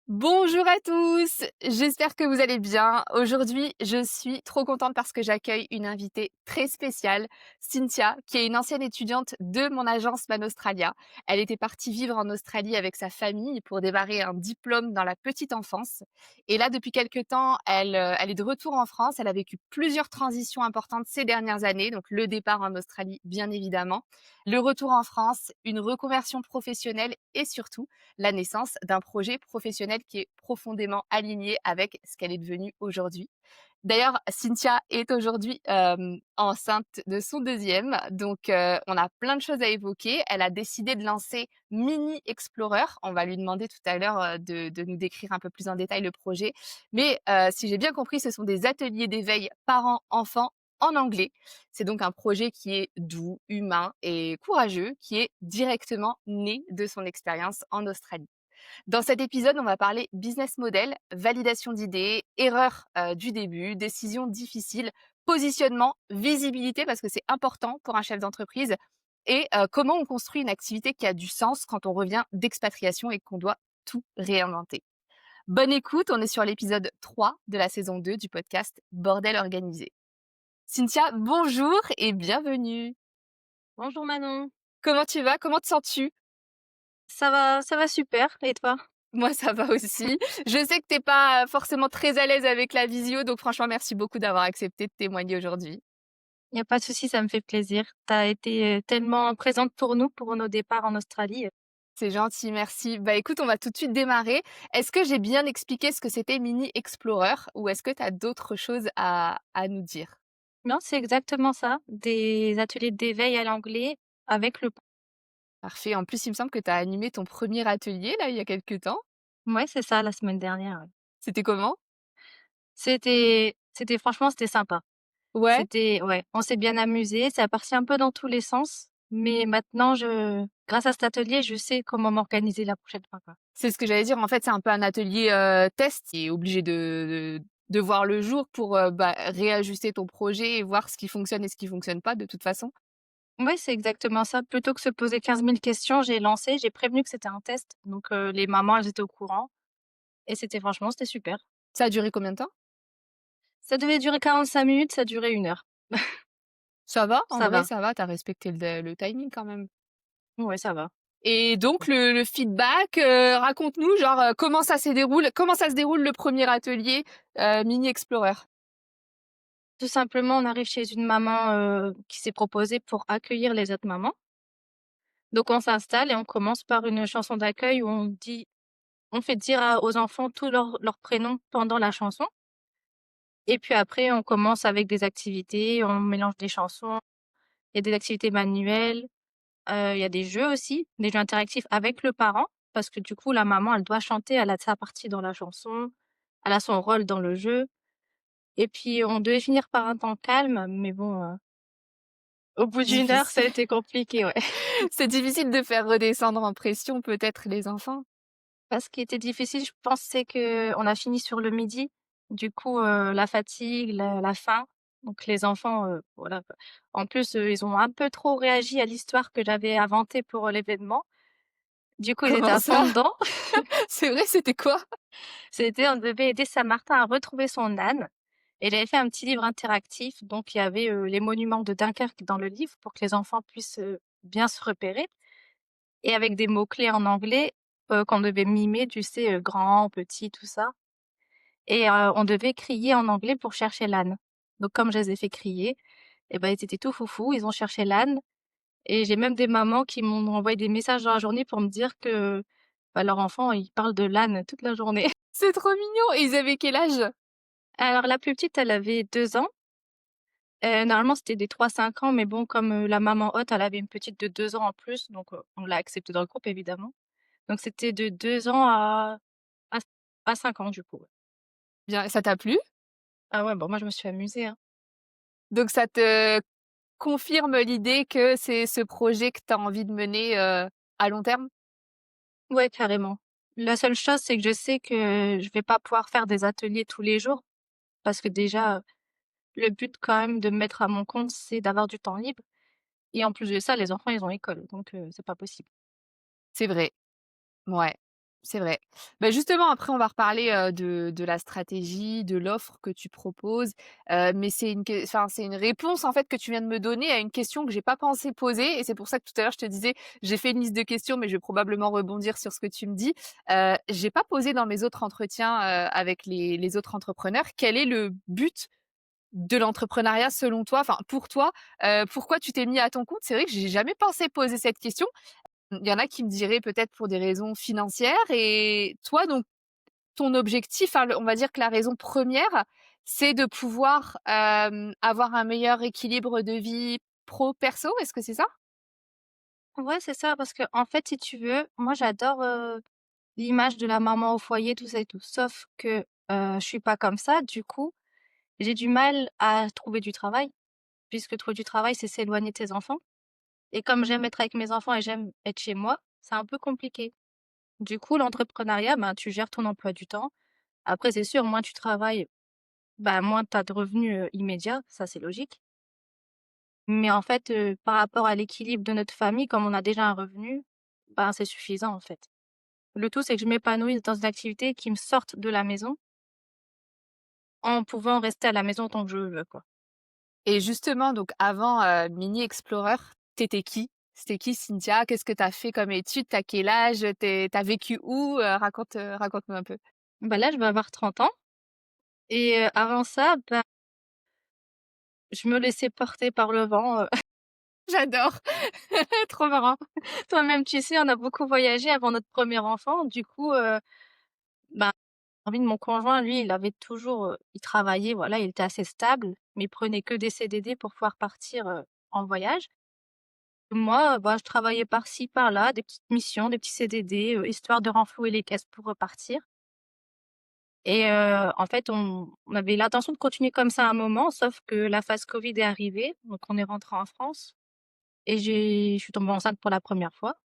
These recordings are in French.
Bonjour à tous, j'espère que vous allez bien. Aujourd'hui, je suis trop contente parce que j'accueille une invitée très spéciale, Cynthia, qui est une ancienne étudiante de mon agence Man Australia. Elle était partie vivre en Australie avec sa famille pour démarrer un diplôme dans la petite enfance. Et là, depuis quelques temps, elle est de retour en France. Elle a vécu plusieurs transitions importantes ces dernières années, donc le départ en Australie, bien évidemment, le retour en France, une reconversion professionnelle et surtout la naissance d'un projet professionnel qui est profondément aligné avec ce qu'elle est devenue aujourd'hui. D'ailleurs, Cynthia est aujourd'hui enceinte de son deuxième, donc on a plein de choses à évoquer. Elle a décidé de lancer Mini Explorer. On va lui demander tout à l'heure de nous décrire un peu plus en détail le projet. Mais si j'ai bien compris, ce sont des ateliers d'éveil parents-enfants en anglais. C'est donc un projet qui est doux, humain et courageux, qui est directement né de son expérience en Australie. Dans cet épisode, on va parler business model, validation d'idées, erreurs du début, décisions difficiles, positionnement, visibilité, parce que c'est important pour un chef d'entreprise, et comment on construit une activité qui a du sens quand on revient d'expatriation et qu'on doit tout réinventer. Bonne écoute, on est sur l'épisode 3 de la saison 2 du podcast Bordel organisé. Cynthia, bonjour et bienvenue. Bonjour Manon. Comment tu vas? Comment te sens-tu? Ça va super. Et toi? Moi, ça va aussi. Je sais que t'es pas forcément très à l'aise avec la visio, donc franchement, merci beaucoup d'avoir accepté de témoigner aujourd'hui. Il y a pas de souci, ça me fait plaisir. Tu as été, tellement présente pour nous, pour nos départs en Australie. C'est gentil, merci. Bah écoute, on va tout de suite démarrer. Est-ce que j'ai bien expliqué ce que c'était Mini Explorer ou est-ce que tu as d'autres choses à nous dire? Non, c'est exactement ça, des ateliers d'éveil à l'anglais avec le Parfait. En plus, il me semble que tu as animé ton premier atelier là, il y a quelques temps. ouais, c'est ça, la semaine dernière, ouais. C'était comment? C'était franchement, c'était sympa. Ouais, C'était ouais, on s'est bien amusé. Ça a parti un peu dans tous les sens, mais maintenant grâce à cet atelier, je sais comment m'organiser la prochaine fois, quoi. c'est ce que j'allais dire. En fait, c'est un peu un atelier test qui est obligé de voir le jour pour bah, réajuster ton projet et voir ce qui fonctionne et ce qui fonctionne pas de toute façon. Ouais, c'est exactement ça. Plutôt que se poser 15 000 questions, j'ai prévenu que c'était un test, donc les mamans, elles étaient au courant et c'était super. Ça a duré combien de temps? Ça devait durer 45 minutes, ça a duré 1 heure. Ça va, en Ça vrai, va. ça va, tu as respecté le timing quand même. Ouais, ça va. Et donc le feedback, raconte-nous genre, comment ça se déroule le premier atelier, Mini Explorer? Tout simplement, on arrive chez une maman, qui s'est proposée pour accueillir les autres mamans. Donc on s'installe et on commence par une chanson d'accueil où on fait dire aux enfants tous leurs prénoms pendant la chanson et puis après on commence avec des activités, on mélange des chansons, il y a des activités manuelles. Il y a des jeux aussi, des jeux interactifs avec le parent, parce que du coup, la maman, elle doit chanter, elle a sa partie dans la chanson, elle a son rôle dans le jeu et puis on devait finir par un temps calme, mais bon, au bout d'1 heure, ça a Difficile. été compliqué, ouais. C'est difficile de faire redescendre en pression peut-être les enfants? Ce qui était difficile, je pense, c'est qu'on a fini sur le midi. Du coup, la fatigue, la faim, donc les enfants, voilà, quoi. En plus, ils ont un peu trop réagi à l'histoire que j'avais inventée pour, l'événement. Du coup, ils étaient Comment à fond ça? dedans. C'est vrai, c'était quoi? On devait aider Saint-Martin à retrouver son âne et j'avais fait un petit livre interactif, donc il y avait, les monuments de Dunkerque dans le livre pour que les enfants puissent, bien se repérer et avec des mots-clés en anglais, qu'on devait mimer, tu sais, grand, petit, tout ça et on devait crier en anglais pour chercher l'âne. Donc comme je les ai fait crier et ben, ils étaient tout foufous, ils ont cherché l'âne et j'ai même des mamans qui m'ont envoyé des messages dans la journée pour me dire que, bah, leur enfant, il parle de l'âne toute la journée. C'est trop mignon et ils avaient quel âge? Alors la plus petite, elle avait 2 ans. Normalement, c'était des 3-5 ans, mais bon, comme, la maman hôte, elle avait une petite de 2 ans en plus, donc on l'a acceptée dans le groupe évidemment. Donc c'était de 2 ans à à 5 ans du coup, ouais. Bien, ça t'a plu? Ah ouais, bon moi je me suis amusée, hein. Donc ça te confirme l'idée que c'est ce projet que tu as envie de mener, à long terme? Ouais, carrément. La seule chose, c'est que je sais que je vais pas pouvoir faire des ateliers tous les jours parce que déjà, le but quand même de me mettre à mon compte, c'est d'avoir du temps libre et en plus de ça, les enfants, ils ont école, donc c'est pas possible. C'est vrai, ouais. C'est vrai. Bah, justement, après, on va reparler, de la stratégie, de l'offre que tu proposes, mais c'est une réponse, en fait, que tu viens de me donner à une question que j'ai pas pensé poser et c'est pour ça que tout à l'heure, je te disais, j'ai fait une liste de questions, mais je vais probablement rebondir sur ce que tu me dis. J'ai pas posé dans mes autres entretiens, avec les autres entrepreneurs, quel est le but de l'entrepreneuriat selon toi? Enfin, pour toi, pourquoi tu t'es mis à ton compte? C'est vrai que j'ai jamais pensé poser cette question. Il y en a qui me diraient peut-être pour des raisons financières et toi donc ton objectif, enfin le on va dire que la raison première, c'est de pouvoir, avoir un meilleur équilibre de vie pro perso, est-ce que c'est ça? Ouais, c'est ça, parce que en fait, si tu veux, moi j'adore, l'image de la maman au foyer, tout ça et tout. Sauf que, je suis pas comme ça, du coup, j'ai du mal à trouver du travail, puisque trouver du travail, c'est s'éloigner de tes enfants et comme j'aime être avec mes enfants et j'aime être chez moi, c'est un peu compliqué. Du coup, l'entrepreneuriat, ben, tu gères ton emploi du temps. Après, c'est sûr, moins tu travailles, bah, moins tu as de revenus, immédiats, ça c'est logique. Mais en fait, par rapport à l'équilibre de notre famille, comme on a déjà un revenu, ben, c'est suffisant, en fait. Le tout, c'est que je m'épanouisse dans une activité qui me sorte de la maison, en pouvant rester à la maison tant que je veux, quoi. Et justement donc avant, Mini Explorer, tu qui? C'était qui Cynthia? Qu'est-ce que tu as fait comme études? Tu as quel âge? Tu as vécu où? Raconte-moi un peu. Bah, là, je vais avoir 30 ans et avant ça, bah, je me laissais porter par le vent, J'adore, trop marrant. toi-même, tu sais, on a beaucoup voyagé avant notre premier enfant. Du coup, bah, envie de mon conjoint, lui, il avait toujours, il travaillait, voilà, il était assez stable, mais il prenait que des CDD pour pouvoir partir, en voyage. Moi, bah, je travaillais par-ci, par-là, des petites missions, des petits CDD, histoire de renflouer les caisses pour repartir et en fait, on avait l'intention de continuer comme ça un moment, sauf que la phase covid est arrivée, donc on est rentré en France et je suis tombée enceinte pour la première fois.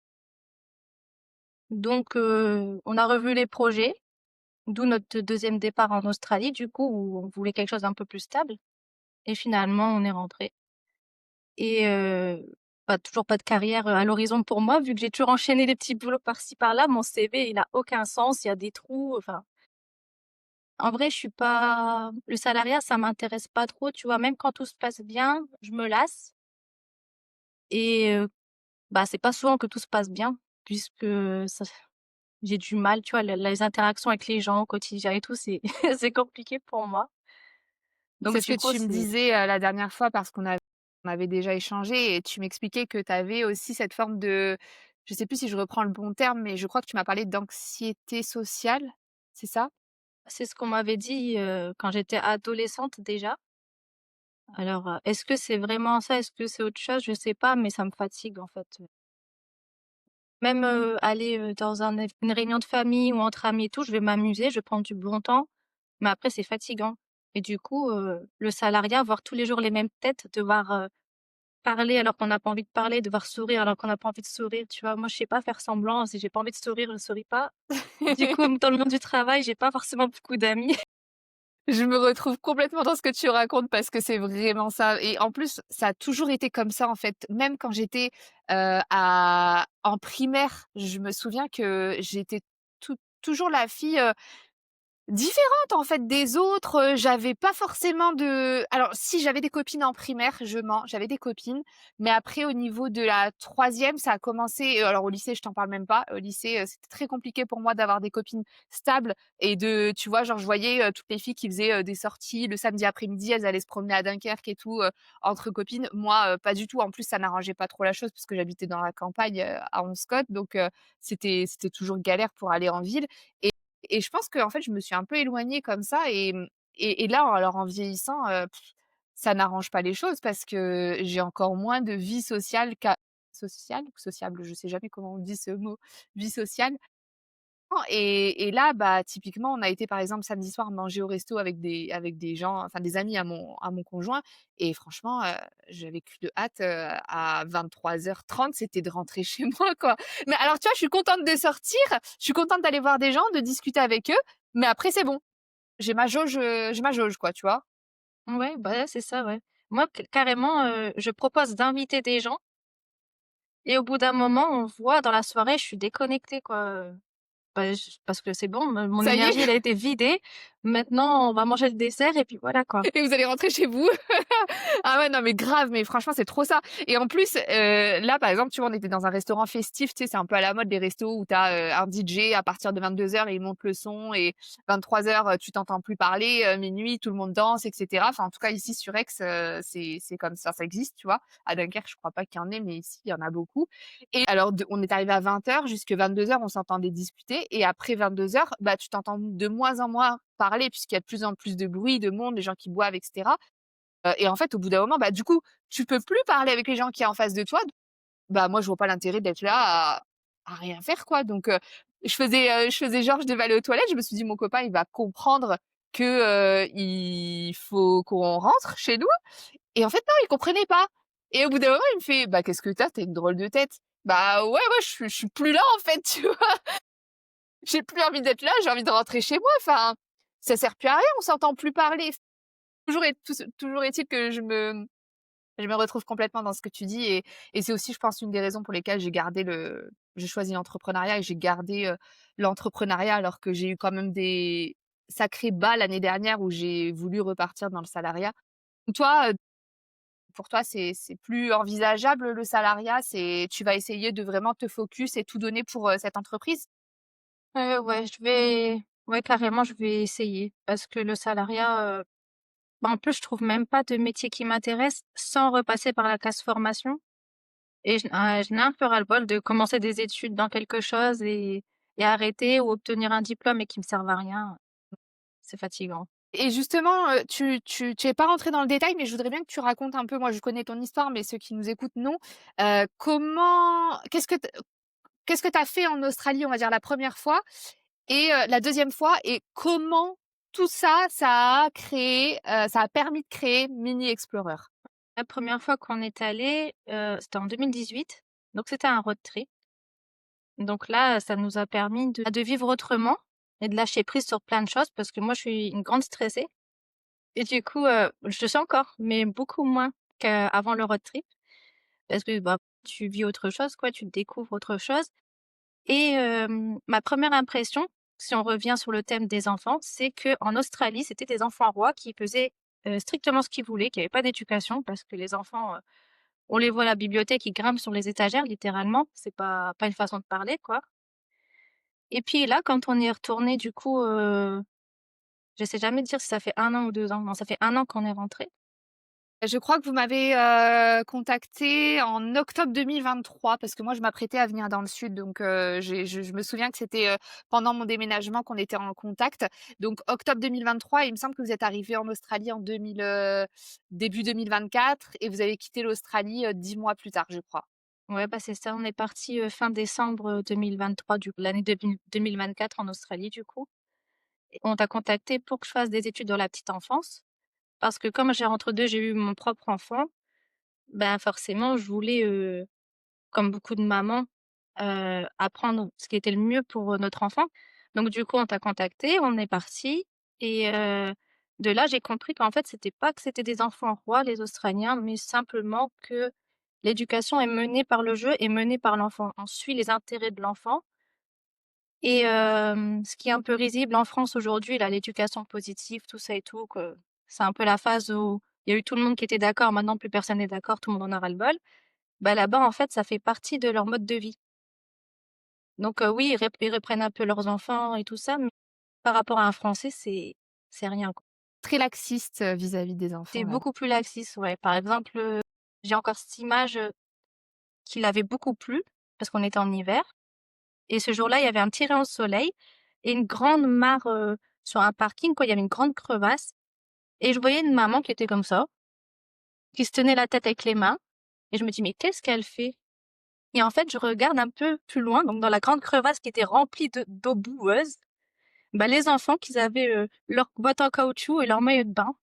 Donc on a revu les projets, d'où notre deuxième départ en Australie, du coup, où on voulait quelque chose d'un peu plus stable et finalement on est rentré. Et bah, toujours pas de carrière, à l'horizon pour moi, vu que j'ai toujours enchaîné des petits boulots par-ci par-là. Mon CV, il a aucun sens, il y a des trous, enfin, en vrai, je suis pas le salariat, ça m'intéresse pas trop, tu vois? Même quand tout se passe bien, je me lasse et bah, c'est pas souvent que tout se passe bien puisque ça j'ai du mal, tu vois? Les interactions avec les gens au quotidien et tout, c'est c'est compliqué pour moi. Donc C'est ce que du coup, tu me c'est disais, la dernière fois parce on avait déjà échangé et tu m'expliquais que tu avais aussi cette forme de je sais plus si je reprends le bon terme, mais je crois que tu m'as parlé d'anxiété sociale, c'est ça? c'est ce qu'on m'avait dit, quand j'étais adolescente déjà. Alors, est-ce que c'est vraiment ça? Est-ce que c'est autre chose? Je sais pas, mais ça me fatigue, en fait. Même, aller, dans une réunion de famille ou entre amis et tout, je vais m'amuser, je vais prendre du bon temps, mais après c'est fatigant et du coup, le salariat, voir tous les jours les mêmes têtes, devoir, parler alors qu'on n'a pas envie de parler, devoir sourire alors qu'on n'a pas envie de sourire, tu vois? Moi, je sais pas faire semblant, si j'ai pas envie de sourire, je souris pas. Du coup, dans le monde du travail, j'ai pas forcément beaucoup d'amis. Je me retrouve complètement dans ce que tu racontes parce que c'est vraiment ça et en plus, ça a toujours été comme ça, en fait. Même quand j'étais, à en primaire, je me souviens que j'étais toujours la fille, différente en fait des autres, j'avais pas forcément de alors si j'avais des copines en primaire, je mens, j'avais des copines, mais après au niveau de la troisième, ça a commencé alors au lycée, je t'en parle même pas. Au lycée, c'était très compliqué pour moi d'avoir des copines stables et de tu vois, genre je voyais, toutes les filles qui faisaient, des sorties le samedi après-midi, elles allaient se promener à Dunkerque et tout, entre copines. Moi, pas du tout. En plus, ça n'arrangeait pas trop la chose parce que j'habitais dans la campagne, à Onskotte, donc c'était toujours galère pour aller en ville et je pense qu'en fait, je me suis un peu éloignée comme ça et là, alors en vieillissant, ça n'arrange pas les choses parce que j'ai encore moins de vie sociale sociale ou sociable? Je sais jamais comment on dit ce mot, vie sociale. Et là, bah, typiquement, on a été, par exemple, samedi soir manger au resto avec des gens, enfin des amis à mon conjoint et franchement, j'avais qu'une hâte, à 23h30, c'était de rentrer chez moi, quoi. Mais alors, tu vois, je suis contente de sortir, je suis contente d'aller voir des gens, de discuter avec eux, mais après c'est bon. J'ai ma jauge, quoi, tu vois? Ouais, bah, ouais, c'est ça, ouais. Moi, carrément, je propose d'inviter des gens et au bout d'un moment, on voit dans la soirée, je suis déconnectée, quoi, bah, parce que c'est bon, mon Ça y est énergie, elle a été vidée. Maintenant, on va manger le dessert et puis voilà, quoi. et vous allez rentrer chez vous. Ah ouais, non, mais grave, mais franchement, c'est trop ça et en plus, là, par exemple, tu vois, on était dans un restaurant festif, tu sais, c'est un peu à la mode les restos où tu as, un DJ à partir de 22:00 et il monte le son et 23:00, tu t'entends plus parler, minuit, tout le monde danse et cetera. Enfin, en tout cas, ici sur Aix, c'est comme ça existe, tu vois? À Dunkerque, je crois pas qu'il y en ait, mais ici, il y en a beaucoup et alors de on est arrivé à 20:00 jusque 22:00, on s'entendait discuter et après 22:00, bah, tu t'entends de moins en moins parler puisqu'il y a de plus en plus de bruit, de monde, des gens qui boivent et cetera. Et en fait, au bout d'un moment, bah, du coup, tu peux plus parler avec les gens qui est en face de toi. Bah, moi, je vois pas l'intérêt d'être là à rien faire, quoi. Donc, je faisais genre, je devais aller aux toilettes. Je me suis dit: «Mon copain, il va comprendre que, il faut qu'on rentre chez nous» et en fait, non, il comprenait pas et au bout d'un moment, il me fait: «Bah, qu'est-ce que tu as? Tu as une drôle de tête». Bah, ouais, ouais, je suis plus là, en fait, tu vois? J'ai plus envie d'être là, j'ai envie de rentrer chez moi. Enfin, ça sert plus à rien, on s'entend plus parler. Toujours est-il que je me retrouve complètement dans ce que tu dis et c'est aussi, je pense, une des raisons pour lesquelles j'ai choisi l'entrepreneuriat et j'ai gardé, l'entrepreneuriat alors que j'ai eu quand même des sacrés bas l'année dernière où j'ai voulu repartir dans le salariat. Toi, pour toi, c'est plus envisageable le salariat? Tu vas essayer de vraiment te focus et tout donner pour, cette entreprise? Ouais, ouais, carrément, je vais essayer parce que le salariat, bah, en plus, je trouve même pas de métier qui m'intéresse sans repasser par la case formation et j'en ai un peu ras-le-bol de commencer des études dans quelque chose et arrêter ou obtenir un diplôme et qui me serve à rien. C'est fatigant. Et justement, tu es pas rentré dans le détail, mais je voudrais bien que tu racontes un peu, moi je connais ton histoire, mais ceux qui nous écoutent non. Comment qu'est-ce que tu as fait en Australie, on va dire la première fois et la deuxième fois et comment tout ça, ça a permis de créer Mini Explorer? La première fois qu'on est allé, c'était en 2018, donc c'était un road trip. Donc là, ça nous a permis de vivre autrement et de lâcher prise sur plein de choses parce que moi, je suis une grande stressée et du coup, je le suis encore, mais beaucoup moins qu'avant le road trip parce que, bah, tu vis autre chose, quoi, tu découvres autre chose et ma première impression, si on revient sur le thème des enfants, c'est qu'en Australie, c'était des enfants rois qui faisaient, strictement ce qu'ils voulaient, qui avaient pas d'éducation parce que les enfants, on les voit à la bibliothèque, ils grimpent sur les étagères littéralement, c'est pas une façon de parler, quoi. Et puis là, quand on est retourné du coup, je sais jamais dire si ça fait 1 an ou 2 ans. Non, ça fait 1 an qu'on est rentré. Je crois que vous m'avez, contactée en octobre 2023 parce que moi je m'apprêtais à venir dans le sud donc je me souviens que c'était, pendant mon déménagement qu'on était en contact. Donc octobre 2023 et il me semble que vous êtes arrivés en Australie en début 2024 et vous avez quitté l'Australie, 10 mois plus tard, je crois. Ouais, bah, c'est ça, on est parti fin décembre, 2023 du coup, l'année 2024 en Australie du coup. Et on t'a contacté pour que je fasse des études dans la petite enfance parce que comme j'ai entre 2 j'ai eu mon propre enfant, ben, forcément je voulais, comme beaucoup de mamans, apprendre ce qui était le mieux pour, notre enfant. Donc du coup, on t'a contacté, on est parti et de là, j'ai compris qu'en fait, c'était pas que c'était des enfants rois, les Australiens, mais simplement que l'éducation est menée par le jeu et menée par l'enfant. On suit les intérêts de l'enfant et ce qui est un peu risible en France aujourd'hui, là, l'éducation positive, tout ça et tout, que c'est un peu la phase où il y a eu tout le monde qui était d'accord, maintenant plus personne n'est d'accord, tout le monde en a ras-le-bol. Bah, là-bas, en fait, ça fait partie de leur mode de vie. Donc oui, ils reprennent un peu leurs enfants et tout ça, mais par rapport à un Français, c'est rien, quoi. Très laxiste, vis-à-vis des C'est enfants là. beaucoup plus laxiste, ouais. Par exemple, j'ai encore cette image, qu'il avait beaucoup plu, parce qu'on était en hiver et ce jour-là, il y avait un petit rayon de soleil et une grande mare, sur un parking, quoi. Il y avait une grande crevasse et je voyais une maman qui était comme ça, qui se tenait la tête avec les mains et je me dis: «Mais qu'est-ce qu'elle fait?» Et en fait, je regarde un peu plus loin, donc dans la grande crevasse qui était remplie d'eau boueuse. Bah, les enfants qu'ils avaient, leurs bottes en caoutchouc et leur maillot de bain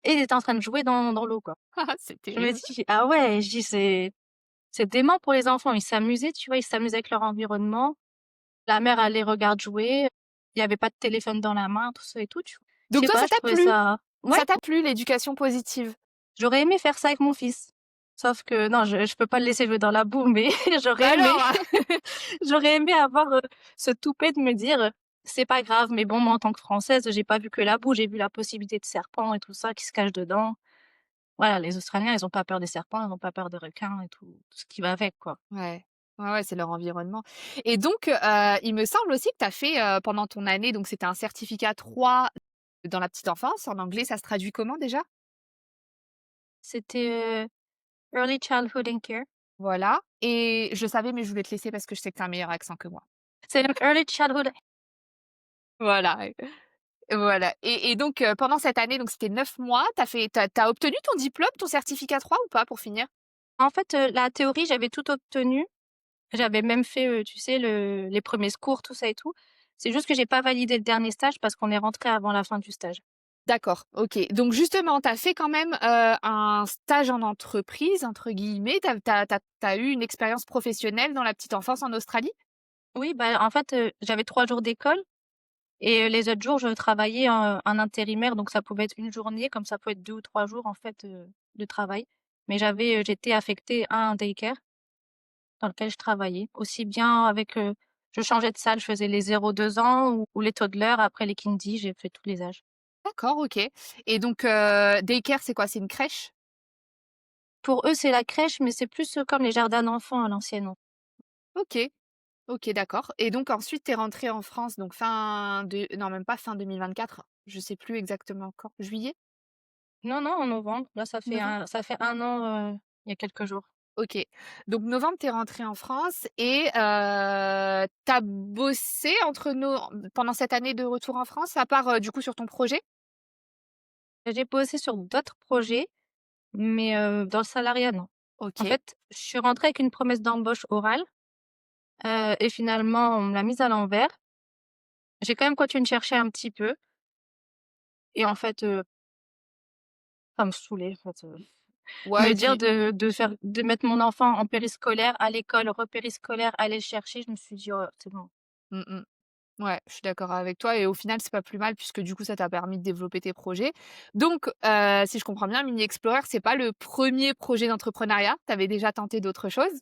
et ils étaient en train de jouer dans l'eau, quoi. C'est Je me terrible. dis: «Ah ouais», je dis: «C'est dément pour les enfants». Ils s'amusaient, tu vois? Ils s'amusaient avec leur environnement. La mère, elle les regarde jouer. Il y avait pas de téléphone dans la main, tout ça et tout, tu vois? Je Donc sais toi, pas, ça je t'a trouvais plu? ça ouais, Ça t'a plu l'éducation positive? j'aurais aimé faire ça avec mon fils. Sauf que non, je peux pas le laisser jouer dans la boue, mais j'aurais Bah aimé non! j'aurais aimé avoir, ce toupet de me dire, «C'est pas grave», mais bon, moi, en tant que Française, j'ai pas vu que la boue, j'ai vu la possibilité de serpents et tout ça qui se cachent dedans. Voilà, les Australiens, ils ont pas peur des serpents, ils ont pas peur des requins et tout ce qui va avec, quoi. Ouais. Ouais, ouais, c'est leur environnement et donc il me semble aussi que tu as fait, pendant ton année, donc c'était un certificat 3 dans la petite enfance. En anglais, ça se traduit comment déjà? C'était, Early Childhood in Care. Voilà et je le savais, mais je voulais te laisser parce que je sais que tu as un meilleur accent que moi. C'est donc Early Childhood. Voilà et voilà et donc pendant cette année, donc c'était 9 mois, tu as obtenu ton diplôme, ton certificat 3 ou pas pour finir? En fait, la théorie, j'avais tout obtenu. J'avais même fait, tu sais, les premiers secours, tout ça et tout. C'est juste que j'ai pas validé le dernier stage parce qu'on est rentré avant la fin du stage. D'accord, OK. Donc justement, tu as fait quand même, un «stage en entreprise» entre guillemets. Tu as eu une expérience professionnelle dans la petite enfance en Australie? Oui, bah, en fait, j'avais 3 jours d'école et les autres jours, je travaillais en intérimaire, donc ça pouvait être une journée, comme ça peut être 2 ou 3 jours, en fait, de travail. Mais j'étais affectée à un daycare dans lequel je travaillais, aussi bien avec, je changeais de salle, je faisais les 0-2 ans ou les toddlers, après les kindy, j'ai fait tous les âges. D'accord, OK et donc daycare, c'est quoi? C'est une crèche? Pour eux, c'est la crèche, mais c'est plus, comme les jardins d'enfants à l'ancienne. OK, OK, d'accord et donc ensuite tu es rentrée en France donc fin de non même pas fin 2024, je sais plus exactement quand, juillet? Non, non, en novembre. Là, Novembre? ça fait 1 an, il y a quelques jours. OK. Donc novembre, tu es rentrée en France et tu as bossé pendant cette année de retour en France, à part, du coup sur ton projet? J'ai bossé sur d'autres projets, mais dans le salariat, non. En OK. fait, je suis rentrée avec une promesse d'embauche orale, et finalement, on me l'a mise à l'envers. J'ai quand même continué de chercher un petit peu et en fait, ça me saoulait, en fait, Ouais me et dire puis de mettre mon enfant en périscolaire, à l'école, repériscolaire, aller le chercher, je me suis dit: «Oh, c'est bon». mmh mh. Ouais, je suis d'accord avec toi et au final, c'est pas plus mal puisque du coup, ça t'a permis de développer tes projets. Donc si je comprends bien, Mini Explorer, c'est pas le premier projet d'entrepreneuriat? Tu avais déjà tenté d'autres choses?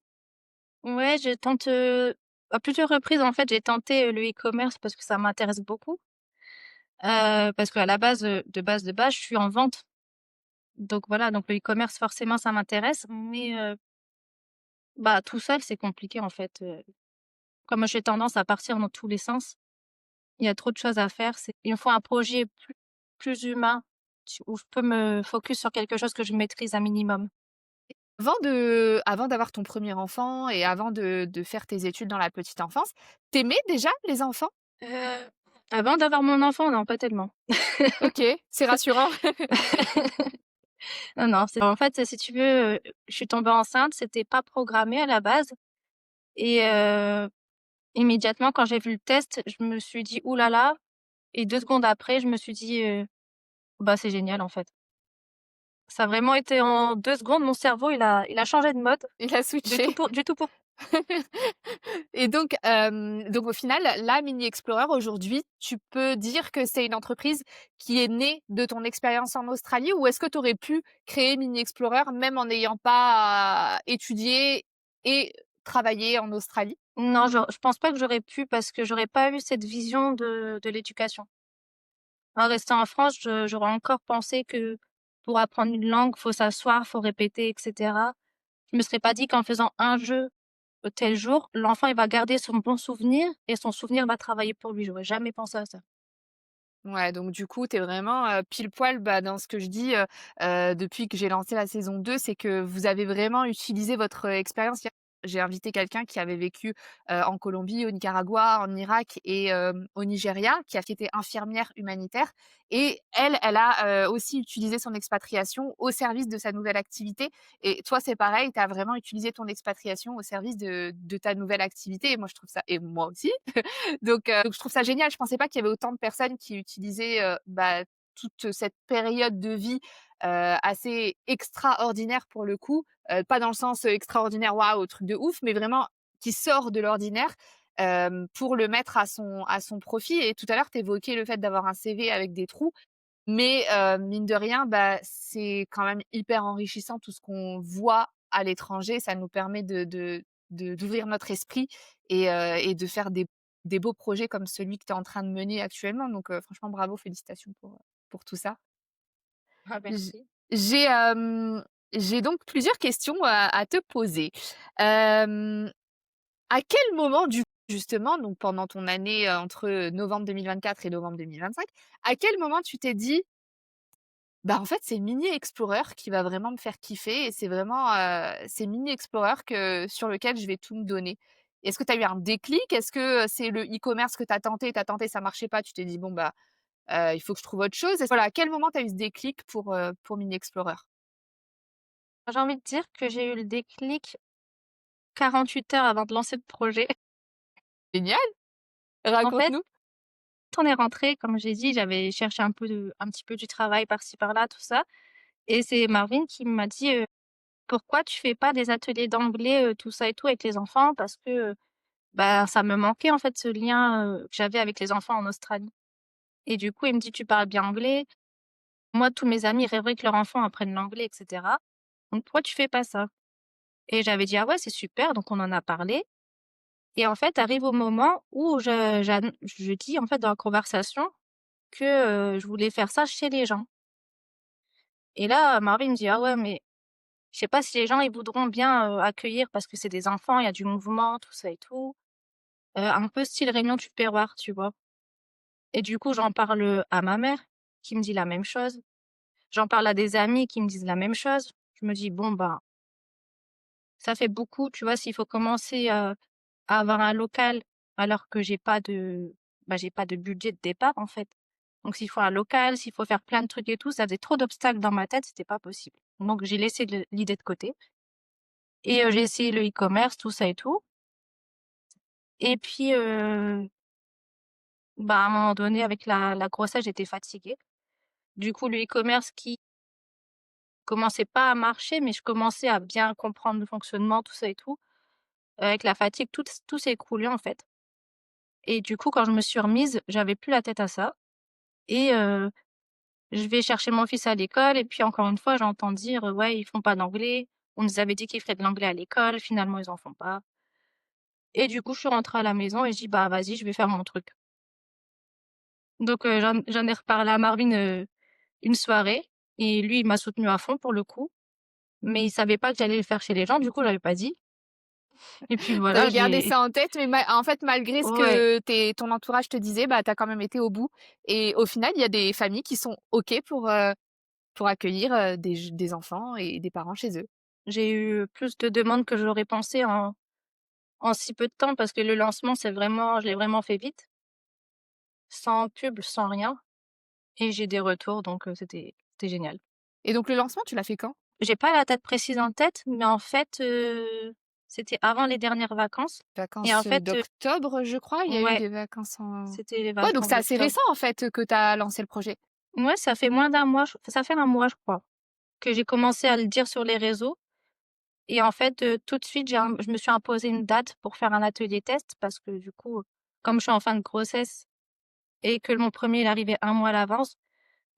Ouais, je tente, à plusieurs reprises, en fait, j'ai tenté, le e-commerce parce que ça m'intéresse beaucoup. Parce qu'à la base, de base, je suis en vente. Donc voilà, donc le e-commerce forcément ça m'intéresse, mais bah, tout seul c'est compliqué en fait, comme j'ai tendance à partir dans tous les sens, il y a trop de choses à faire, il me faut un projet plus humain, où je peux me focus sur quelque chose que je maîtrise un minimum. Avant d'avoir ton premier enfant et avant de faire tes études dans la petite enfance, tu déjà les enfants? Heu, Avant d'avoir mon enfant, non, pas tellement. OK, c'est rassurant. Non, non, c'est en fait, si tu veux, je suis tombée enceinte, c'était pas programmé à la base et immédiatement quand j'ai vu le test, je me suis dit: «Ouh là là», et 2 secondes après, je me suis dit, «Bah, c'est génial en fait». Ça a vraiment été en 2 secondes, mon cerveau il a changé de mode, Il a switché. du tout pour Et donc au final, là, Mini Explorer, aujourd'hui, tu peux dire que c'est une entreprise qui est née de ton expérience en Australie? Ou est-ce que tu aurais pu créer Mini Explorer même en n'ayant pas étudié et travaillé en Australie? non, je pense pas que j'aurais pu parce que j'aurais pas eu cette vision de l'éducation. En restant en France, j'aurais encore pensé que pour apprendre une langue, faut s'asseoir, faut répéter et cetera. Je me serais pas dit qu'en faisant un jeu, tel jour, l'enfant il va garder son bon souvenir et son souvenir va travailler pour lui. J'aurais jamais pensé à ça. Ouais, donc du coup, tu es vraiment, pile poil, bah, dans ce que je dis, depuis que j'ai lancé la saison 2, c'est que vous avez vraiment utilisé votre, expérience. J'ai invité quelqu'un qui avait vécu, en Colombie, au Nicaragua, en Irak et au Nigeria, qui était infirmière humanitaire et elle a, aussi utilisé son expatriation au service de sa nouvelle activité et toi, c'est pareil, tu as vraiment utilisé ton expatriation au service de ta nouvelle activité et moi, je trouve ça et moi aussi. Donc je trouve ça génial. Je pensais pas qu'il y avait autant de personnes qui utilisaient, bah, toute cette période de vie, assez extraordinaire pour le coup, pas dans le sens, extraordinaire, waouh, truc de ouf, mais vraiment qui sort de l'ordinaire, pour le mettre à son profit et tout à l'heure, tu évoquais le fait d'avoir un CV avec des trous, mais mine de rien, bah, c'est quand même hyper enrichissant tout ce qu'on voit à l'étranger, ça nous permet d'ouvrir notre esprit et de faire des beaux projets comme celui que tu es en train de mener actuellement. Donc franchement bravo, félicitations pour tout ça. Ah J merci. j'ai, j'ai donc plusieurs questions à te poser. Hem, à quel moment justement, donc pendant ton année, entre novembre 2024 et novembre 2025, à quel moment tu t'es dit: «Bah, en fait, c'est Mini Explorer qui va vraiment me faire kiffer et c'est vraiment, c'est Mini Explorer sur lequel je vais tout me donner»? Est-ce que tu as eu un déclic? Est-ce que, c'est le e-commerce que tu as tenté, ça marchait pas, tu t'es dit: «Bon, bah, il faut que je trouve autre chose»? Voilà, à quel moment tu as eu ce déclic pour Mini Explorer? J'ai envie de dire que j'ai eu le déclic 48 heures avant de lancer le projet. Génial! En fait, Raconte-nous. quand on est rentré, comme j'ai dit, j'avais cherché un petit peu du travail par-ci par-là, tout ça et c'est Marvin qui m'a dit, «Pourquoi tu fais pas des ateliers d'anglais, tout ça et tout avec les enfants?» parce que, bah, ça me manquait en fait ce lien, que j'avais avec les enfants en Australie et du coup, il me dit: «Tu parles bien anglais». Moi, tous mes amis rêveraient que leurs enfants apprennent l'anglais et cetera. Donc pourquoi tu fais pas ça? Et j'avais dit: «Ah ouais, c'est super», donc on en a parlé et en fait, arrive au moment où je dis, en fait, dans la conversation que, je voulais faire ça chez les gens et là, Marvin me dit: «Ah ouais, mais je sais pas si les gens, ils voudront bien, accueillir parce que c'est des enfants, il y a du mouvement, tout ça et tout». Un peu style réunion du Tupperware, tu vois? Et du coup, j'en parle, à ma mère qui me dit la même chose. J'en parle à des amis qui me disent la même chose. Je me dis: «Bon, ben, ça fait beaucoup», tu vois? S'il faut commencer, à avoir un local alors que j'ai pas de budget de départ, en fait. Donc s'il faut un local, s'il faut faire plein de trucs et tout, ça faisait trop d'obstacles dans ma tête, c'était pas possible. Donc j'ai laissé l'idée de côté et j'ai essayé le e-commerce, tout ça et tout et puis, bah, à un moment donné, avec la grossesse, j'étais fatiguée. Du coup, le e-commerce qui commençait pas à marcher, mais je commençais à bien comprendre le fonctionnement, tout ça et tout. Avec la fatigue, tout s'est écroulé, en fait et du coup, quand je me suis remise, j'avais plus la tête à ça et je vais chercher mon fils à l'école et puis encore une fois, j'entends dire: «Ouais, ils font pas d'anglais. On nous avait dit qu'ils feraient de l'anglais à l'école, finalement ils en font pas» et du coup, je suis rentrée à la maison et je dis: «Bah, vas-y, je vais faire mon truc». Donc j'en ai reparlé à Marvin, une soirée et lui, il m'a soutenue à fond pour le coup, mais il savait pas que j'allais le faire chez les gens, du coup, j'avais pas dit et puis Tu voilà, avais gardé j'ai ça en tête, mais en fait, malgré ce ouais, que ton entourage te disait, bah, tu as quand même été au bout et au final, il y a des familles qui sont OK pour accueillir, des enfants et des parents chez eux. j'ai eu plus de demandes que j'aurais pensé en si peu de temps parce que le lancement, je l'ai vraiment fait vite, sans pub, sans rien et j'ai des retours donc c'était génial. Et donc le lancement, tu l'as fait quand? J'ai pas la date précise en tête, mais en fait, c'était avant les dernières vacances et en Vacances, fait, d'octobre, je crois? Il y a eu ouais, des vacances en c'était les ouais, donc vacances c'est assez d'octobre. récent, en fait, que tu as lancé le projet? Ouais, ça fait moins d'un mois, ça fait un mois, je crois, que j'ai commencé à le dire sur les réseaux et en fait, tout de suite, je me suis imposé une date pour faire un atelier test parce que du coup, comme je suis en fin de grossesse et que mon premier il arrivait un mois à l'avance,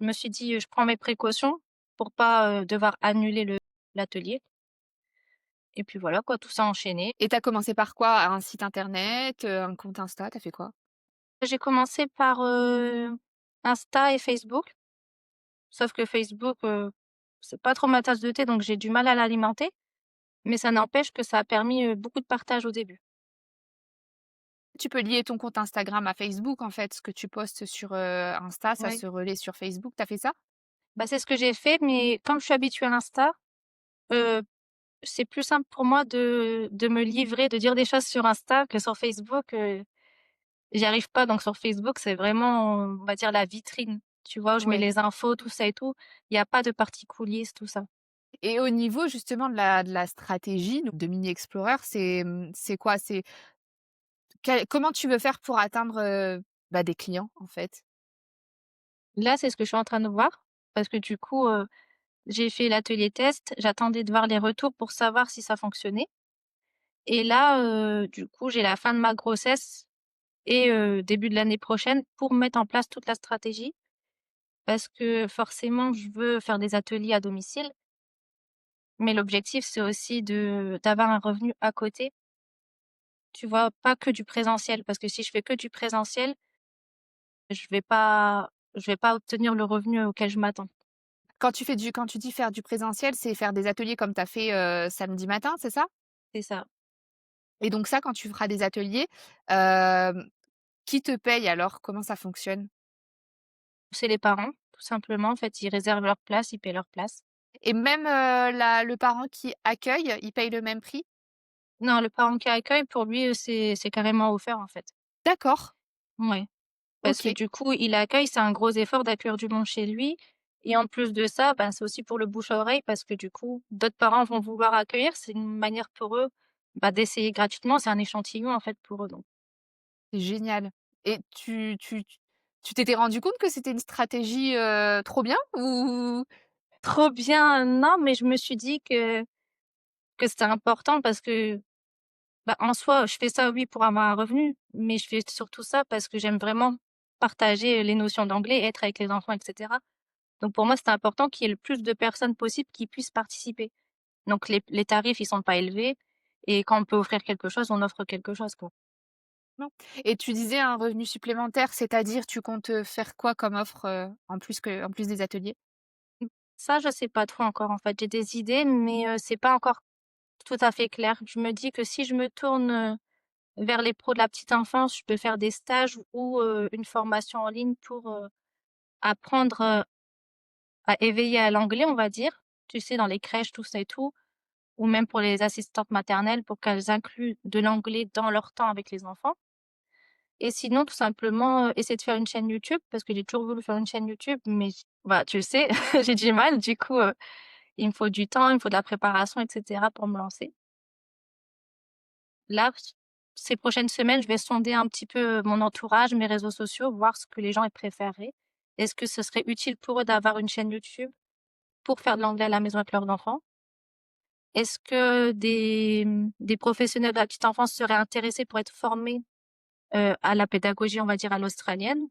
je me suis dit: «Je prends mes précautions pour pas, devoir annuler le l'atelier» et puis voilà quoi, tout s'est enchaîné. Et tu as commencé par quoi? Un site internet, un compte Insta, tu as fait quoi? J'ai commencé par, Insta et Facebook, sauf que Facebook, c'est pas trop ma tasse de thé, donc j'ai du mal à l'alimenter, mais ça n'empêche que ça a permis, beaucoup de partage au début. Tu peux lier ton compte Instagram à Facebook, en fait. Ce que tu postes sur, Insta, ça Oui. se relaie sur Facebook. Tu as fait ça? Bah, c'est ce que j'ai fait, mais comme je suis habituée à Insta, heu, c'est plus simple pour moi de me livrer, de dire des choses sur Insta que sur Facebook, j'y arrive pas. Donc sur Facebook, c'est vraiment, on va dire la vitrine, tu vois? Où je mets Ouais. les infos, tout ça et tout. Il y a pas de partie coulisses, tout ça. Et au niveau justement de la stratégie, donc de Mini Explorer, c'est quoi? Comment tu veux faire pour atteindre, bah, des clients, en fait? Là, c'est ce que je suis en train de voir parce que du coup, j'ai fait l'atelier test, j'attendais de voir les retours pour savoir si ça fonctionnait et là, du coup, j'ai la fin de ma grossesse et début de l'année prochaine pour mettre en place toute la stratégie parce que forcément, je veux faire des ateliers à domicile Mais l'objectif, c'est aussi d'avoir un revenu à côté, tu vois? Pas que du présentiel, parce que si je fais que du présentiel, je vais pas obtenir le revenu auquel je m'attends. Quand tu dis faire du présentiel, c'est faire des ateliers comme tu as fait, samedi matin, c'est ça? C'est ça. Et donc ça, quand tu feras des ateliers, hem, qui te paye alors? Comment ça fonctionne? C'est les parents, tout simplement. En fait, ils réservent leur place, ils paient leur place. Et même, la le parent qui accueille, il paye le même prix? Non, le parent qui accueille, pour lui, c'est carrément offert, en fait. D'accord, Ouais. Parce que OK. du coup, il accueille, c'est un gros effort d'accueillir du monde chez lui et en plus de ça, ben, c'est aussi pour le bouche à oreille parce que du coup, d'autres parents vont vouloir accueillir. C'est une manière pour eux, bah, d'essayer gratuitement. C'est un échantillon, en fait, pour eux, donc C'est génial. Et tu t'étais rendu compte que c'était une stratégie, trop bien ou? trop bien, non, mais je me suis dit que c'était important parce que, bah, en soi, je fais ça, oui, pour avoir un revenu, mais je fais surtout ça parce que j'aime vraiment partager les notions d'anglais, être avec les enfants et cetera. Donc pour moi, c'était important qu'il y ait le plus de personnes possible qui puissent participer. Donc les tarifs, ils sont pas élevés et quand on peut offrir quelque chose, on offre quelque chose, quoi. Non. Et tu disais un revenu supplémentaire, c'est-à-dire tu comptes, faire quoi comme offre, en plus des ateliers? Mmh. Ça, je sais pas trop encore, en fait. J'ai des idées, mais c'est pas encore tout à fait clair. Je me dis que si je me tourne, vers les pros de la petite enfance, je peux faire des stages ou une formation en ligne pour, apprendre, à éveiller à l'anglais, on va dire. Tu sais, dans les crèches, tout ça et tout, ou même pour les assistantes maternelles pour qu'elles incluent de l'anglais dans leur temps avec les enfants. Et sinon, tout simplement, essayer de faire une chaîne YouTube parce que j'ai toujours voulu faire une chaîne YouTube, mais bah, tu le sais, j'ai du mal. Du coup, il me faut du temps, il me faut de la préparation et cetera pour me lancer. Là, ces prochaines semaines, je vais sonder un petit peu mon entourage, mes réseaux sociaux, voir ce que les gens, ils préféreraient. Est-ce que ce serait utile pour eux d'avoir une chaîne YouTube pour faire de l'anglais à la maison avec leurs enfants? Est-ce que des professionnels de la petite enfance seraient intéressés pour être formés, à la pédagogie, on va dire, à l'australienne?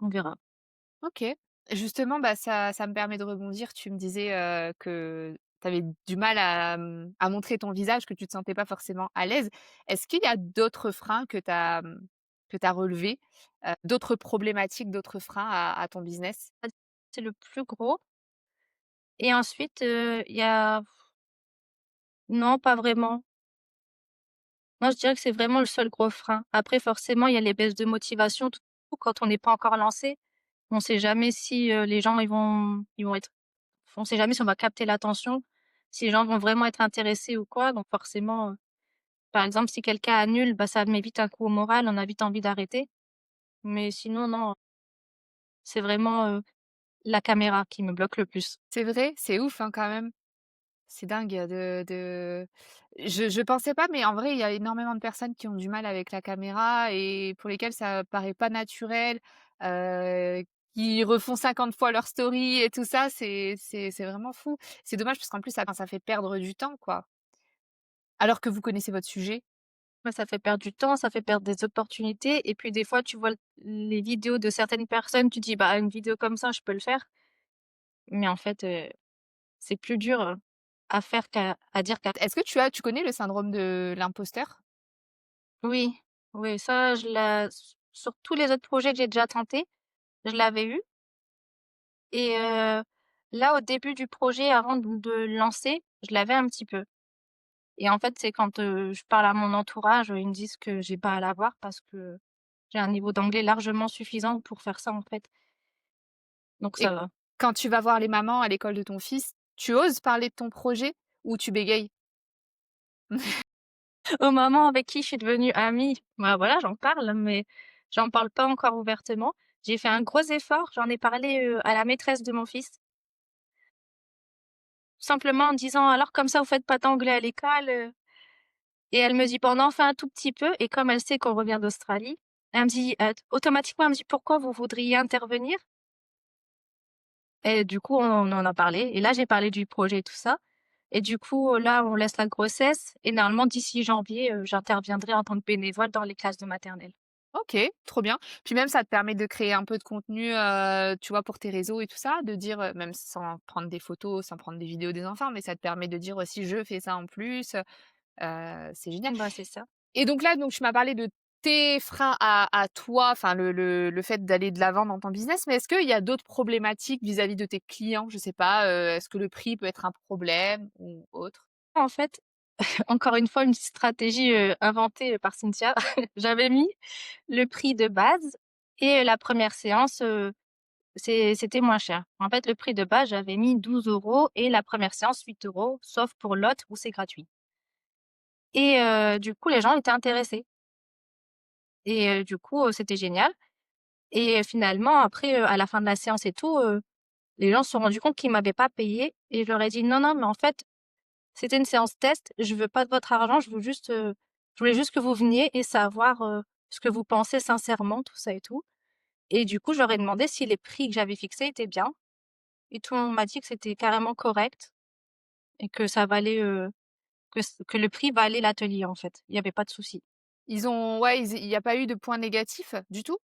On verra. OK. Justement, bah, ça me permet de rebondir. Tu me disais, que tu avais du mal à montrer ton visage, que tu te sentais pas forcément à l'aise. Est-ce qu'il y a d'autres freins que tu as relevés, d'autres problématiques, d'autres freins à ton business? C'est le plus gros et ensuite, il y a non, pas vraiment. Moi, je dirais que c'est vraiment le seul gros frein. Après forcément, il y a les baisses de motivation, tout quand on n'est pas encore lancé. On sait jamais si, les gens ils vont être on sait jamais si on va capter l'attention, si les gens vont vraiment être intéressés ou quoi. Donc forcément, par exemple, si quelqu'un annule, bah, ça met vite un coup au moral, on a vite envie d'arrêter. Mais sinon non, c'est vraiment, la caméra qui me bloque le plus. C'est vrai? C'est ouf, hein, quand même. C'est dingue, je pensais pas, mais en vrai, il y a énormément de personnes qui ont du mal avec la caméra et pour lesquelles ça paraît pas naturel, heu, qui refont 50 fois leur story et tout ça, c'est vraiment fou. C'est dommage parce qu'en plus ça fait perdre du temps, quoi. Alors que vous connaissez votre sujet. Bah, ça fait perdre du temps, ça fait perdre des opportunités et puis des fois tu vois les vidéos de certaines personnes, tu dis: «Bah, une vidéo comme ça, je peux le faire». Mais en fait, c'est plus dur, à faire qu'à dire qu'à Est-ce que tu connais le syndrome de l'imposteur? oui, oui, ça je l'ai sur tous les autres projets que j'ai déjà tentés, je l'avais eu et là, au début du projet, avant de le lancer, je l'avais un petit peu et en fait, c'est quand, je parle à mon entourage, ils me disent que j'ai pas à l'avoir parce que j'ai un niveau d'anglais largement suffisant pour faire ça, en fait, donc Et ça va. quand tu vas voir les mamans à l'école de ton fils, tu oses parler de ton projet ou tu bégayes? Aux mamans avec qui je suis devenue amie, bah, voilà, j'en parle, mais j'en parle pas encore ouvertement. J'ai fait un gros effort, j'en ai parlé, à la maîtresse de mon fils, simplement en disant: «Alors comme ça vous faites pas d'anglais à l'école?» Et elle me dit: «Bah, on en fait un tout petit peu» et comme elle sait qu'on revient d'Australie, elle me dit, automatiquement, elle me dit: «Pourquoi vous voudriez intervenir?» Et du coup, on en a parlé et là, j'ai parlé du projet et tout ça et du coup, là, on laisse la grossesse et normalement d'ici janvier, j'interviendrai en tant que bénévole dans les classes de maternelle. OK, trop bien. Puis même ça te permet de créer un peu de contenu, tu vois, pour tes réseaux et tout ça? De dire, même sans prendre des photos, sans prendre des vidéos des enfants, mais ça te permet de dire aussi: «Je fais ça en plus», c'est génial. Bah, c'est ça. Et donc là, donc tu m'as parlé de tes freins à toi, enfin le fait d'aller de l'avant dans ton business, mais est-ce qu'il y a d'autres problématiques vis-à-vis de tes clients? Je sais pas, est-ce que le prix peut être un problème ou autre? En fait, encore une fois, une stratégie, inventée par Cynthia. J'avais mis le prix de base et la première séance, c'était moins cher. En fait, le prix de base, j'avais mis 12 € et la première séance 8 €, sauf pour l'autre où c'est gratuit et du coup, les gens étaient intéressés et du coup, c'était génial et finalement après, à la fin de la séance et tout, les gens se sont rendus compte qu'ils m'avaient pas payé et je leur ai dit: «Non, non, mais en fait, c'était une séance test, je veux pas de votre argent, je voulais juste que vous veniez et savoir, ce que vous pensez sincèrement, tout ça et tout» et du coup, je leur ai demandé si les prix que j'avais fixés étaient bien et tout le monde m'a dit que c'était carrément correct et que ça valait, que le prix valait l'atelier, en fait. Il y avait pas de souci. Ils ont ouais, il y a pas eu de points négatifs du tout?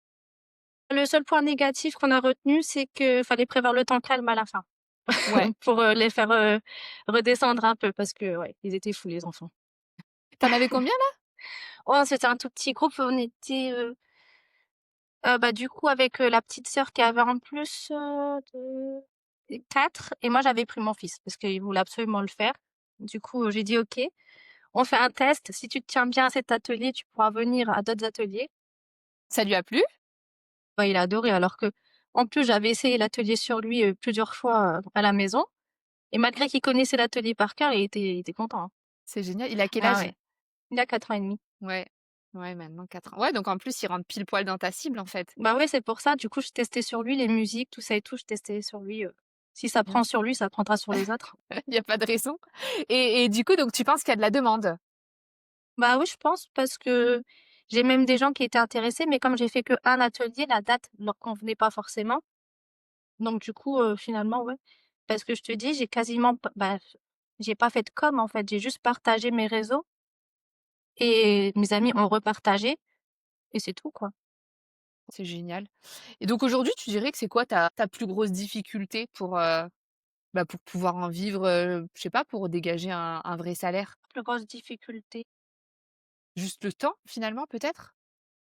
Le seul point négatif qu'on a retenu, c'est que fallait prévoir le temps calme à la fin Ouais. pour, les faire, redescendre un peu parce que, ouais, ils étaient fous les enfants. Tu en avais combien là? Oh, c'était un tout petit groupe, on était, bah, du coup avec, la petite sœur qui avait en plus, 4 et moi j'avais pris mon fils parce qu'il voulait absolument le faire. Du coup, j'ai dit: «OK, on fait un test, si tu te tiens bien à cet atelier, tu pourras venir à d'autres ateliers». Ça lui a plu? Bah, il a adoré alors qu'en plus j'avais essayé l'atelier sur lui, plusieurs fois, à la maison et malgré qu'il connaissait l'atelier par cœur, il était content, hein. C'est génial. Il a quel Ah âge? ouais, il a 4 ans et demi. Ouais. Ouais, maintenant 4 ans. Ouais, donc en plus, il rentre pile poil dans ta cible, en fait. Bah, ouais, c'est pour ça, du coup, je testais sur lui les musiques, tout ça et tout, je testais sur lui, si ça Trop bien. prend sur lui, ça prendra sur les autres. Il y a pas de raison. Et du coup, donc tu penses qu'il y a de la demande? Bah, oui, je pense parce que j'ai même des gens qui étaient intéressés, mais comme j'ai fait que un atelier, la date leur convenait pas forcément. Donc du coup, finalement, ouais. Parce que je te dis, j'ai quasiment p bah, j'ai pas fait de com, en fait, j'ai juste partagé mes réseaux et mes amis ont repartagé et c'est tout, quoi. C'est génial. Et donc aujourd'hui, tu dirais que c'est quoi ta plus grosse difficulté pour, bah, pour pouvoir en vivre, je sais pas, pour dégager un vrai salaire? Plus grosse difficulté, Juste le temps finalement peut-être?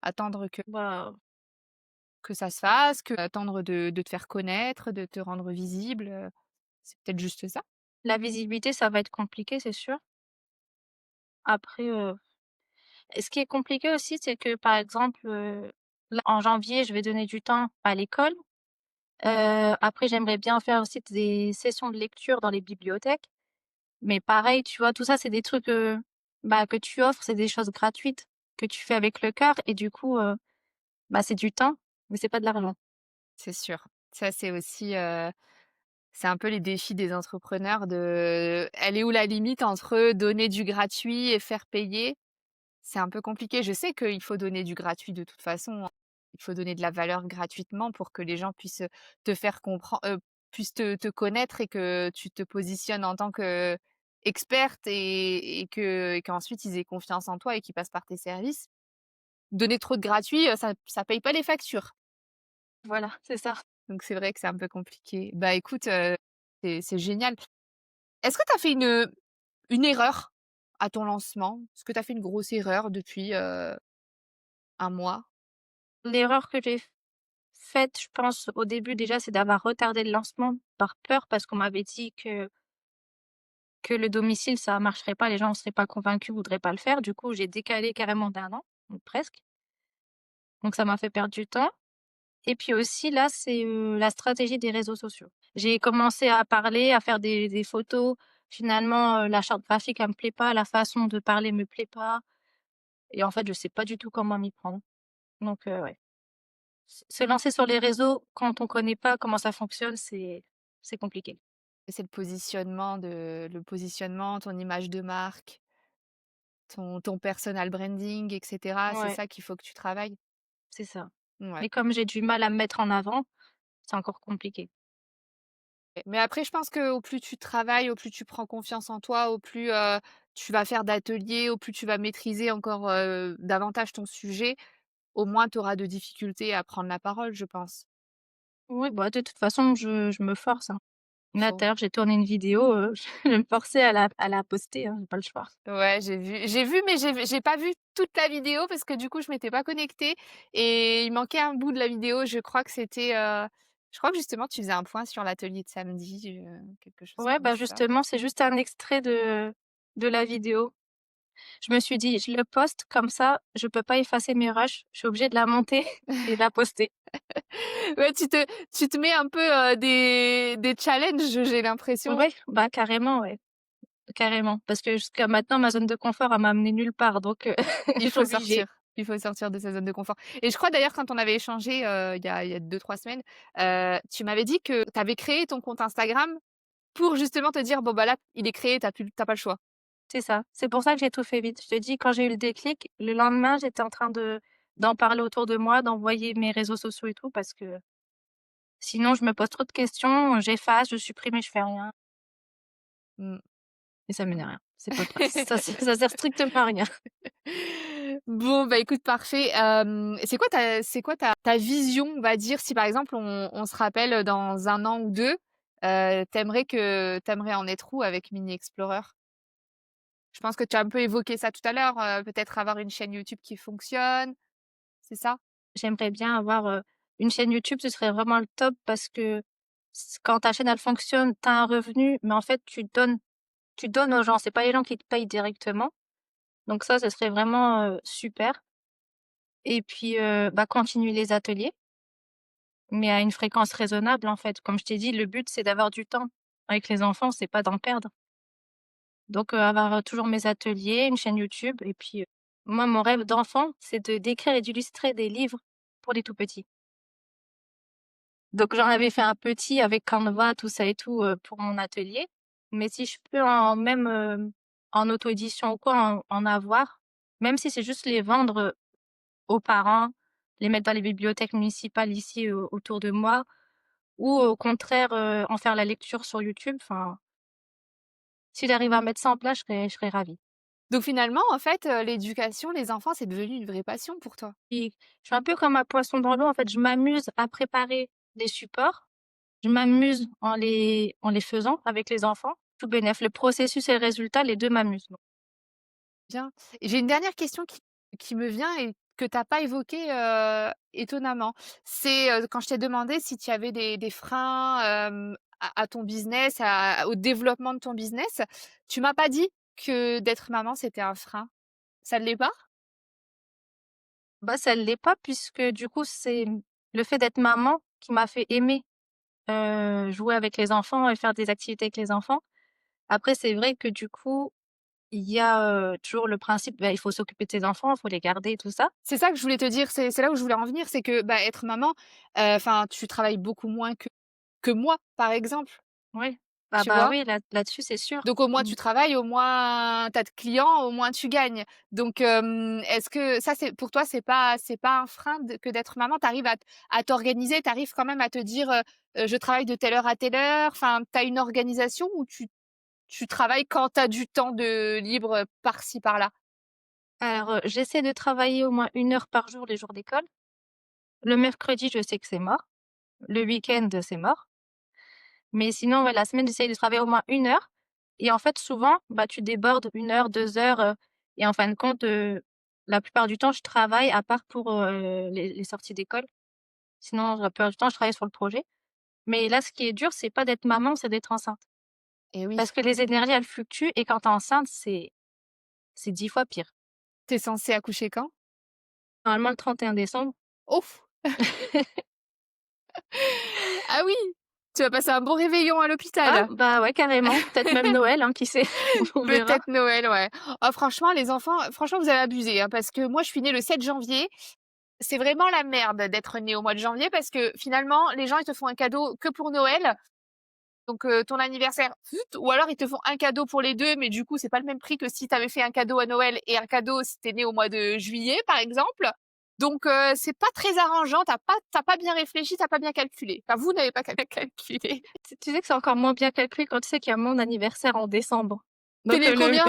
Attendre bah, que ça se fasse, attendre de te faire connaître, de te rendre visible, c'est peut-être juste ça? la visibilité, ça va être compliqué, c'est sûr. Après, et ce qui est compliqué aussi, c'est que, par exemple, là, en janvier, je vais donner du temps à l'école. Après, j'aimerais bien faire aussi des sessions de lecture dans les bibliothèques. Mais pareil, tu vois, tout ça, c'est des trucs, bah, que tu offres, c'est des choses gratuites que tu fais avec le cœur et du coup, bah, c'est du temps, mais c'est pas de l'argent. C'est sûr. Ça, c'est aussi, c'est un peu les défis des entrepreneurs de elle est où la limite entre donner du gratuit et faire payer? C'est un peu compliqué. Je sais qu'il faut donner du gratuit de toute façon, hein. Il faut donner de la valeur gratuitement pour que les gens puissent, te faire comprendre, puissent te connaître et que tu te positionnes en tant qu'experte et qu'ensuite ils aient confiance en toi et qu'ils passent par tes services. Donner trop de gratuit, ça paye pas les factures. Voilà, c'est ça. Donc c'est vrai que c'est un peu compliqué. Bah, écoute, c'est génial. Est-ce que tu as fait une erreur à ton lancement? Est-ce que tu as fait une grosse erreur depuis, 1 mois? L'erreur que j'ai faite, je pense, au début, déjà, c'est d'avoir retardé le lancement par peur parce qu'on m'avait dit que le domicile, ça marcherait pas, les gens ne seraient pas convaincus, voudraient pas le faire. Du coup, j'ai décalé carrément d'un an, donc presque. Donc ça m'a fait perdre du temps et puis aussi, là, c'est, la stratégie des réseaux sociaux. J'ai commencé à parler, à faire des photos. Finalement, la charte graphique, elle me plaît pas, la façon de parler me plaît pas et en fait, je sais pas du tout comment m'y prendre. Donc ouais. Se lancer sur les réseaux quand on connaît pas comment ça fonctionne, c'est compliqué. C'est le positionnement, ton image de marque, ton personal branding et cetera, c'est Ouais, ça qu'il faut que tu travailles? c'est ça. Ouais. Mais comme j'ai du mal à me mettre en avant, c'est encore compliqué. Mais après je pense qu'au plus tu travailles, au plus tu prends confiance en toi, au plus, tu vas faire d'ateliers, au plus tu vas maîtriser encore, davantage ton sujet, au moins tu auras de difficultés à prendre la parole, je pense. Oui, bah, de toute façon, je me force, hein. Là, tout Faut à l'heure, j'ai tourné une vidéo, je vais me forcer à la poster, hein, j'ai pas le choix. Ouais, j'ai vu, mais j'ai pas vu toute la vidéo parce que du coup, je m'étais pas connectée et il manquait un bout de la vidéo. Je crois que justement tu faisais un point sur l'atelier de samedi, quelque chose Ouais, comme bah, ça. justement, c'est juste un extrait de la vidéo. Je me suis dit: «Je le poste comme ça, je peux pas effacer mes rushs, je suis obligée de la monter et de la poster». Ouais, tu te mets un peu, des challenges, j'ai l'impression. Ouais, bah, carrément, ouais, carrément. Parce que jusqu'à maintenant, ma zone de confort, elle m'a amenée nulle part, donc Il je suis faut obligée. sortir. Il faut sortir de sa zone de confort et je crois d'ailleurs quand on avait échangé, il y a 2-3 semaines, tu m'avais dit que tu avais créé ton compte Instagram pour justement te dire: «Bon, bah, là, il est créé, tu pas le choix». C'est ça. C'est pour ça que j'ai tout fait vite. Je te dis, quand j'ai eu le déclic, le lendemain, j'étais en train d'en parler autour de moi, d'envoyer mes réseaux sociaux et tout, parce que sinon je me pose trop de questions, j'efface, je supprime et je fais rien Mmh. et ça mène à rien. C'est pas ça sert strictement à rien. Bon, bah, écoute, parfait. C'est quoi ta vision, on va dire, si par exemple on se rappelle, dans 1 an ou 2, tu en être où avec Mini Explorer? Je pense que tu as un peu évoqué ça tout à l'heure, peut-être avoir une chaîne YouTube qui fonctionne, c'est ça? J'aimerais bien avoir, une chaîne YouTube, ce serait vraiment le top parce que quand ta chaîne elle fonctionne, tu as un revenu, mais en fait tu donnes aux gens, c'est pas les gens qui te payent directement. Donc ça, ce serait vraiment, super et puis, bah, continuer les ateliers. Mais à une fréquence raisonnable, en fait. Comme je t'ai dit, le but, c'est d'avoir du temps. Avec les enfants, c'est pas d'en perdre. Donc, avoir, toujours mes ateliers, une chaîne YouTube et puis, moi, mon rêve d'enfant, c'est de d'écrire et d'illustrer des livres pour les tout petits. Donc j'en avais fait un petit avec Canva, tout ça et tout, pour mon atelier. Mais si je peux en auto-édition ou quoi, en avoir, même si c'est juste les vendre, aux parents, les mettre dans les bibliothèques municipales ici, autour de moi, ou au contraire, en faire la lecture sur YouTube, enfin, si j'arrive à mettre ça en place, je serais ravie. Donc finalement, en fait, l'éducation, les enfants, c'est devenu une vraie passion pour toi? Et je suis un peu comme un poisson dans l'eau, en fait, je m'amuse à préparer des supports, je m'amuse en les faisant avec les enfants, tout bénef. Le processus et le résultat, les 2 m'amusent. Bien. Et j'ai une dernière question qui me vient et que tu as pas évoquée, étonnamment. C'est, quand je t'ai demandé si tu avais des freins, à ton business, au développement de ton business, tu m'as pas dit que d'être maman, c'était un frein. Ça ne l'est pas? Bah, ça l'est pas puisque du coup, c'est, le fait d'être maman qui m'a fait aimer, jouer avec les enfants et faire des activités avec les enfants. Après, c'est vrai que du coup, il y a, toujours le principe, bah, il faut s'occuper de ses enfants, il faut les garder et tout ça. C'est ça que je voulais te dire, c'est là où je voulais en venir, c'est que, bah, être maman, enfin, tu travailles beaucoup moins que moi, par exemple, Oui. Ah tu bah, vois? oui, là-dessus, c'est sûr. Donc au moins Mmh. tu travailles, au moins tu as de clients, au moins tu gagnes. Donc est-ce que ça c'est pour toi c'est pas un frein que d'être maman? Tu arrives à t'organiser, tu arrives quand même à te dire, «Je travaille de telle heure à telle heure», enfin tu as une organisation ou tu travailles quand tu as du temps de libre, par-ci par-là? Alors, j'essaie de travailler au moins 1 heure par jour les jours d'école. Le mercredi, je sais que c'est mort. Le week-end, c'est mort. Mais sinon, ouais, la semaine, j'essaie de travailler au moins 1 heure et en fait, souvent, bah, tu débordes 1 heure, 2 heures, et en fin de compte, la plupart du temps, je travaille à part pour, les sorties d'école. Sinon, la plupart du temps, je travaille sur le projet. Mais là, ce qui est dur, c'est pas d'être maman, c'est d'être enceinte. Eh oui, Parce que les énergies, elles fluctuent et quand tu es enceinte, c'est 10 fois pire. tu es censée accoucher quand? Normalement, le 31 décembre. Ouf! Ah oui! Tu vas passer un bon réveillon à Ah, l'hôpital. bah, ouais, carrément. Peut-être même Noël, hein, qui sait? On verra. Peut-être Noël, ouais. Oh franchement les enfants, franchement vous avez abusé, hein, parce que moi je suis née le 7 janvier. C'est vraiment la merde d'être né au mois de janvier parce que finalement, les gens, ils te font un cadeau que pour Noël. Donc, ton anniversaire, zut, ou alors ils te font un cadeau pour les 2, mais du coup, c'est pas le même prix que si tu avais fait un cadeau à Noël et un cadeau si tu né au mois de juillet, par exemple. Donc, c'est pas très arrangeant. T'as pas bien réfléchi, t'as pas bien calculé. Enfin, vous n'avez pas bien calculé. Tu sais que c'est encore moins bien calculé quand tu sais qu'il y a mon anniversaire en décembre. Tu Donc, né le le combien?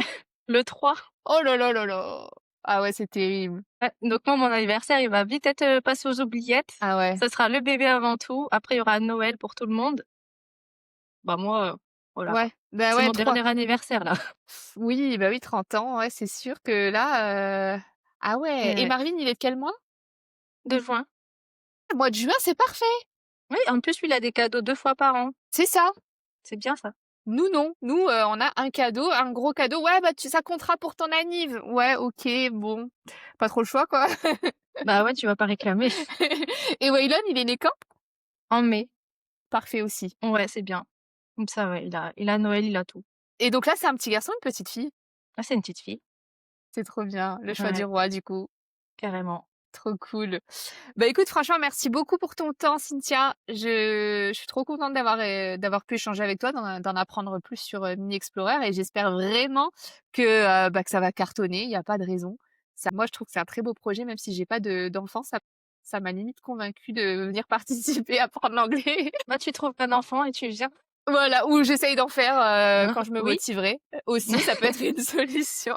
le 3. Oh là là là là! Ah ouais, c'est terrible. Ouais, donc moi, mon anniversaire, il va vite être, passé aux oubliettes. Ah ouais. Ça sera le bébé avant tout. Après, il y aura Noël pour tout le monde. Bah, moi, voilà Ouais, quoi. bah, C'est ouais, mon 3. dernier anniversaire là. Oui, bah, oui, 30 ans, ouais, c'est sûr que là, ah ouais, et Ouais. Marvin, il est de quel mois? De juin. Mois de juin, c'est parfait! Oui, en plus, lui, il a des cadeaux 2 fois par an. C'est ça. C'est bien ça. Nous, non. Nous, on a un cadeau, un gros cadeau. «Ouais, bah, tu ça comptera pour ton anniv». Ouais, OK, bon, pas trop le choix, quoi. Bah, ouais, tu vas pas réclamer. Et Waylon, il est né quand? En mai. Parfait aussi. Ouais, c'est bien. Comme ça, ouais, il a Noël, il a tout. Et donc là, c'est un petit garçon, une petite fille? Ah, c'est une petite fille. C'est trop bien, le choix du Ouais, roi, du coup. carrément. Trop cool. Bah, écoute, franchement, merci beaucoup pour ton temps, Cynthia. Je suis trop contente d'avoir pu échanger avec toi, d'en apprendre plus sur, Mini Explorer, et j'espère vraiment que, bah, que ça va cartonner. Il y a pas de raison. Ça moi, je trouve que c'est un très beau projet, même si j'ai pas d'enfant, ça m'a limite convaincue de venir participer, apprendre l'anglais. Bah, tu trouves un enfant et tu viens. Voilà, ou j'essaye d'en faire, Hein, quand je me oui. motiverai. Aussi, ça peut être une solution.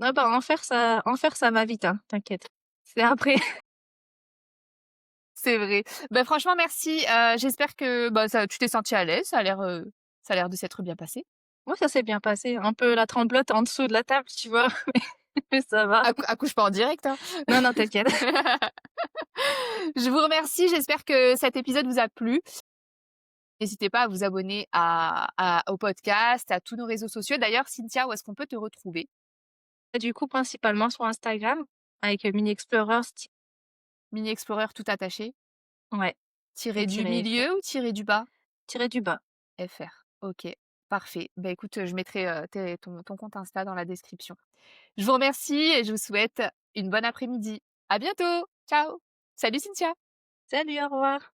Ah bah, en faire ça va vite, hein, t'inquiète. C'est après. C'est vrai. Bah, franchement, merci. J'espère que, bah, ça tu t'es sentie à l'aise. Ça a l'air de s'être bien passé. Moi, ça s'est bien passé. Un peu la tremblote en dessous de la table, tu vois? Mais ça va. Accouche pas en direct, hein. Non, non, t'inquiète. Je vous remercie. J'espère que cet épisode vous a plu. N'hésitez pas à vous abonner au podcast, à tous nos réseaux sociaux. D'ailleurs, Cynthia, où est-ce qu'on peut te retrouver? Du coup, principalement sur Instagram avec, Mini Explorers Mini Explorer tout attaché? ouais, et Tiré du tiré FR. milieu ou tiré du bas? Tiré du bas. FR. OK, parfait. Bah, écoute, je mettrai, ton compte Insta dans la description. Je vous remercie et je vous souhaite une bonne après-midi. À bientôt. Ciao. Salut Cynthia. Salut, au revoir.